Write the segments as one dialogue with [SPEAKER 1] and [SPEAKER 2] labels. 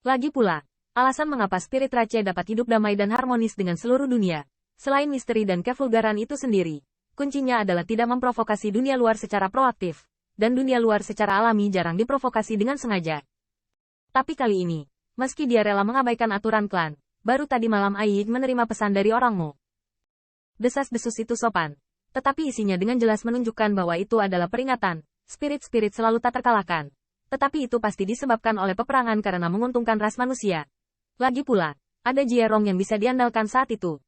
[SPEAKER 1] Lagi pula, alasan mengapa spirit Rache dapat hidup damai dan harmonis dengan seluruh dunia, selain misteri dan kevulgaran itu sendiri, kuncinya adalah tidak memprovokasi dunia luar secara proaktif, dan dunia luar secara alami jarang diprovokasi dengan sengaja. Tapi kali ini, meski dia rela mengabaikan aturan klan, baru tadi malam Aiyik menerima pesan dari orangmu. Desas-desus itu sopan, tetapi isinya dengan jelas menunjukkan bahwa itu adalah peringatan, spirit-spirit selalu tak terkalahkan. Tetapi itu pasti disebabkan oleh peperangan karena menguntungkan ras manusia. Lagi pula, ada Jierong yang bisa diandalkan saat itu.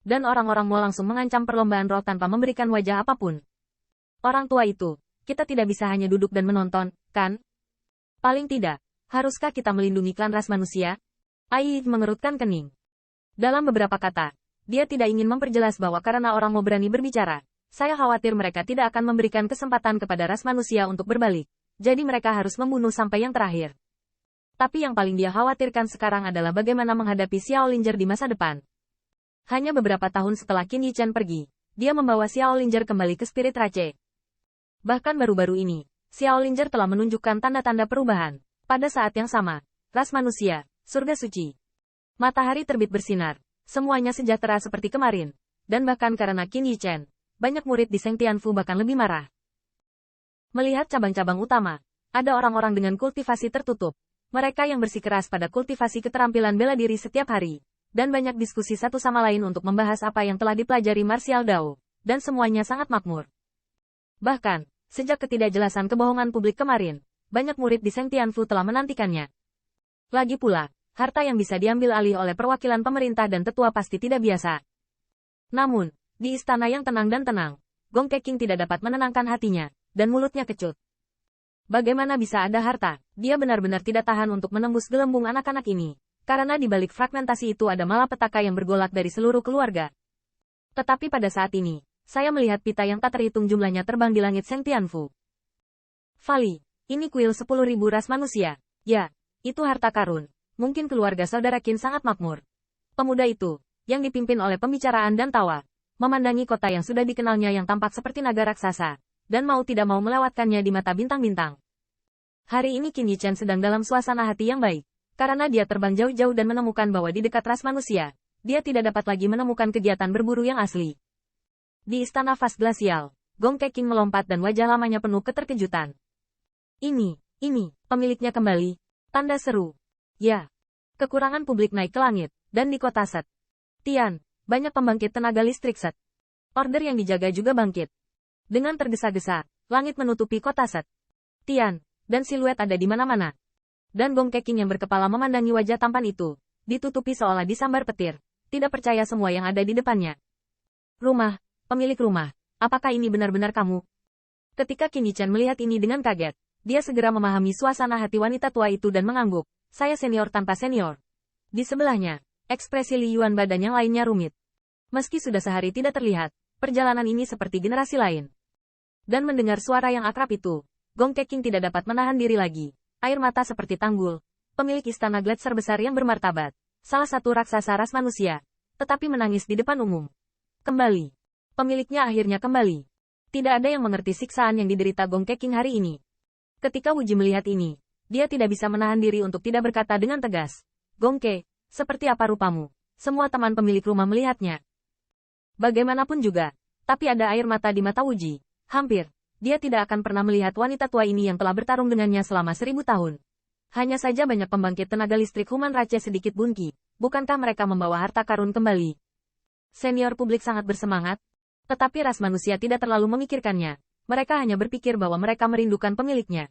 [SPEAKER 1] Dan orang-orang mau langsung mengancam perlombaan roh tanpa memberikan wajah apapun. Orang tua itu, kita tidak bisa hanya duduk dan menonton, kan? Paling tidak, haruskah kita melindungi klan ras manusia? Aiyik mengerutkan kening. Dalam beberapa kata, dia tidak ingin memperjelas bahwa karena orang mau berani berbicara, saya khawatir mereka tidak akan memberikan kesempatan kepada ras manusia untuk berbalik. Jadi mereka harus membunuh sampai yang terakhir. Tapi yang paling dia khawatirkan sekarang adalah bagaimana menghadapi Xiao Linger di masa depan. Hanya beberapa tahun setelah Qin Yichen pergi, dia membawa Xiao Linger kembali ke Spirit Rache. Bahkan baru-baru ini, Xiao Linger telah menunjukkan tanda-tanda perubahan. Pada saat yang sama, ras manusia, surga suci. Matahari terbit bersinar, semuanya sejahtera seperti kemarin. Dan bahkan karena Qin Yichen, banyak murid di Seng Tianfu bahkan lebih marah. Melihat cabang-cabang utama, ada orang-orang dengan kultivasi tertutup. Mereka yang bersikeras pada kultivasi keterampilan bela diri setiap hari. Dan banyak diskusi satu sama lain untuk membahas apa yang telah dipelajari Martial Dao. Dan semuanya sangat makmur. Bahkan, sejak ketidakjelasan kebohongan publik kemarin, banyak murid di Seng Tianfu telah menantikannya. Lagi pula, harta yang bisa diambil alih oleh perwakilan pemerintah dan tetua pasti tidak biasa. Namun, di istana yang tenang dan tenang, Gong Keqing tidak dapat menenangkan hatinya. Dan mulutnya kecut. Bagaimana bisa ada harta? Dia benar-benar tidak tahan untuk menembus gelembung anak-anak ini. Karena di balik fragmentasi itu ada malapetaka yang bergolak dari seluruh keluarga. Tetapi pada saat ini, saya melihat pita yang tak terhitung jumlahnya terbang di langit Seng Tianfu. Fali, ini kuil 10.000 ras manusia. Ya, itu harta karun. Mungkin keluarga saudara Qin sangat makmur. Pemuda itu, yang dipimpin oleh pembicaraan dan tawa, memandangi kota yang sudah dikenalnya yang tampak seperti naga raksasa. Dan mau tidak mau melewatkannya di mata bintang-bintang. Hari ini Qin Yichen sedang dalam suasana hati yang baik, karena dia terbang jauh-jauh dan menemukan bahwa di dekat ras manusia, dia tidak dapat lagi menemukan kegiatan berburu yang asli. Di istana Vas Glasial, Gong Keqing melompat dan wajah lamanya penuh keterkejutan. Ini, pemiliknya kembali, tanda seru. Ya, kekurangan publik naik ke langit, dan di kota Set Tian, banyak pembangkit tenaga listrik Set. Order yang dijaga juga bangkit. Dengan tergesa-gesa, langit menutupi kota Set Tian, dan siluet ada di mana-mana. Dan Gong Keqing yang berkepala memandangi wajah tampan itu, ditutupi seolah disambar petir, tidak percaya semua yang ada di depannya. Rumah, pemilik rumah, apakah ini benar-benar kamu? Ketika Qin Yichen melihat ini dengan kaget, dia segera memahami suasana hati wanita tua itu dan mengangguk, saya senior tanpa senior. Di sebelahnya, ekspresi Li Yuan badan yang lainnya rumit. Meski sudah sehari tidak terlihat, perjalanan ini seperti generasi lain. Dan mendengar suara yang akrab itu, Gong Keqing tidak dapat menahan diri lagi. Air mata seperti tanggul. Pemilik istana Gletser besar yang bermartabat. Salah satu raksasa ras manusia. Tetapi menangis di depan umum. Kembali. Pemiliknya akhirnya kembali. Tidak ada yang mengerti siksaan yang diderita Gong Keqing hari ini. Ketika Wuji melihat ini, dia tidak bisa menahan diri untuk tidak berkata dengan tegas. Gong Ke, seperti apa rupamu? Semua teman pemilik rumah melihatnya. Bagaimanapun juga, tapi ada air mata di mata Wuji. Hampir, dia tidak akan pernah melihat wanita tua ini yang telah bertarung dengannya selama 1000 tahun. Hanya saja banyak pembangkit tenaga listrik Human Rache sedikit bunki. Bukankah mereka membawa harta karun kembali? Senior publik sangat bersemangat, tetapi ras manusia tidak terlalu memikirkannya. Mereka hanya berpikir bahwa mereka merindukan pemiliknya.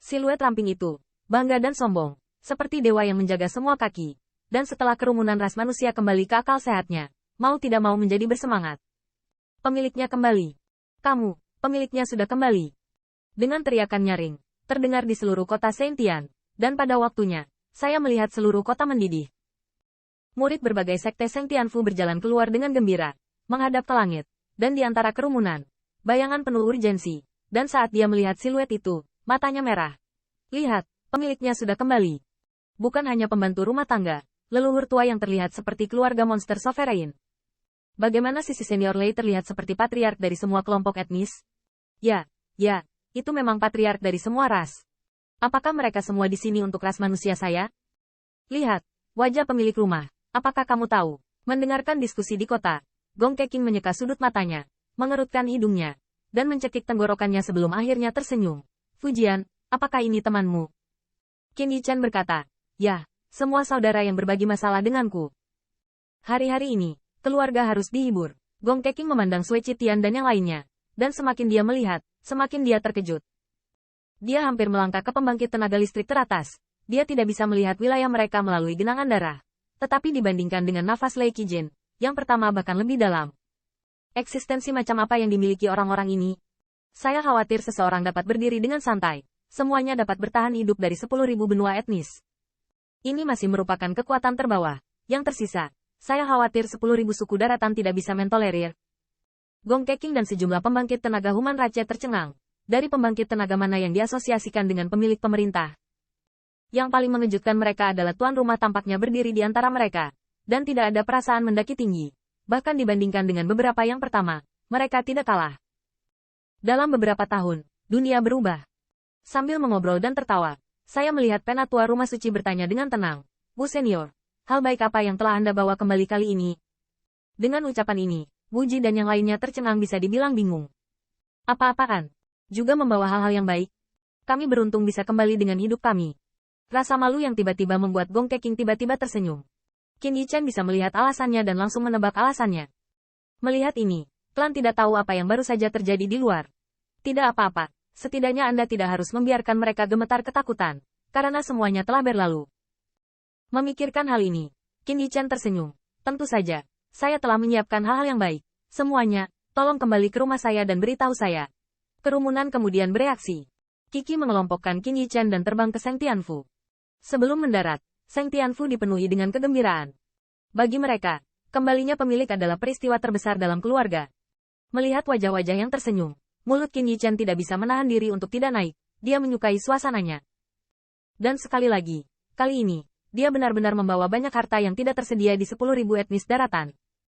[SPEAKER 1] Siluet ramping itu, bangga dan sombong, seperti dewa yang menjaga semua kaki. Dan setelah kerumunan ras manusia kembali ke akal sehatnya, mau tidak mau menjadi bersemangat. Pemiliknya kembali. Kamu, pemiliknya sudah kembali. Dengan teriakan nyaring, terdengar di seluruh kota Saint Tian, dan pada waktunya, saya melihat seluruh kota mendidih. Murid berbagai sekte Seng Tianfu berjalan keluar dengan gembira, menghadap ke langit, dan di antara kerumunan, bayangan penuh urgensi, dan saat dia melihat siluet itu, matanya merah. Lihat, pemiliknya sudah kembali. Bukan hanya pembantu rumah tangga, leluhur tua yang terlihat seperti keluarga monster sovereign. Bagaimana sisi senior Lei terlihat seperti patriark dari semua kelompok etnis? Ya, itu memang patriark dari semua ras. Apakah mereka semua di sini untuk ras manusia saya? Lihat, wajah pemilik rumah. Apakah kamu tahu? Mendengarkan diskusi di kota, Gong Keqing menyeka sudut matanya, mengerutkan hidungnya, dan mencekik tenggorokannya sebelum akhirnya tersenyum. Fujian, apakah ini temanmu? Qin Yichan berkata, ya, semua saudara yang berbagi masalah denganku. Hari-hari ini, keluarga harus dihibur. Gong Keqing memandang Sui Qitian dan yang lainnya, dan semakin dia melihat, semakin dia terkejut. Dia hampir melangkah ke pembangkit tenaga listrik teratas. Dia tidak bisa melihat wilayah mereka melalui genangan darah. Tetapi dibandingkan dengan nafas Lei Qijin, yang pertama bahkan lebih dalam. Eksistensi macam apa yang dimiliki orang-orang ini? Saya khawatir seseorang dapat berdiri dengan santai. Semuanya dapat bertahan hidup dari 10.000 benua etnis. Ini masih merupakan kekuatan terbawah. Yang tersisa, saya khawatir 10.000 suku daratan tidak bisa mentolerir. Gong Keqing dan sejumlah pembangkit tenaga Human Rache tercengang. Dari pembangkit tenaga mana yang diasosiasikan dengan pemilik pemerintah? Yang paling mengejutkan mereka adalah tuan rumah tampaknya berdiri di antara mereka, dan tidak ada perasaan mendaki tinggi. Bahkan dibandingkan dengan beberapa yang pertama, mereka tidak kalah. Dalam beberapa tahun, dunia berubah. Sambil mengobrol dan tertawa, saya melihat penatua rumah suci bertanya dengan tenang, Wu Senior, hal baik apa yang telah Anda bawa kembali kali ini? Dengan ucapan ini, Wu Ji dan yang lainnya tercengang bisa dibilang bingung. Apa-apaan? Juga membawa hal-hal yang baik? Kami beruntung bisa kembali dengan hidup kami. Rasa malu yang tiba-tiba membuat Gong Keqing tiba-tiba tersenyum. Qin Yichan bisa melihat alasannya dan langsung menebak alasannya. Melihat ini, klan tidak tahu apa yang baru saja terjadi di luar. Tidak apa-apa, setidaknya Anda tidak harus membiarkan mereka gemetar ketakutan, karena semuanya telah berlalu. Memikirkan hal ini, Qin Yichan tersenyum. Tentu saja, saya telah menyiapkan hal-hal yang baik. Semuanya, tolong kembali ke rumah saya dan beritahu saya. Kerumunan kemudian bereaksi. Qi mengelompokkan Qin Yichan dan terbang ke Seng Tianfu. Sebelum mendarat, Seng Tianfu dipenuhi dengan kegembiraan. Bagi mereka, kembalinya pemilik adalah peristiwa terbesar dalam keluarga. Melihat wajah-wajah yang tersenyum, mulut Qin Yichan tidak bisa menahan diri untuk tidak naik. Dia menyukai suasananya. Dan sekali lagi, kali ini, dia benar-benar membawa banyak harta yang tidak tersedia di 10.000 etnis daratan.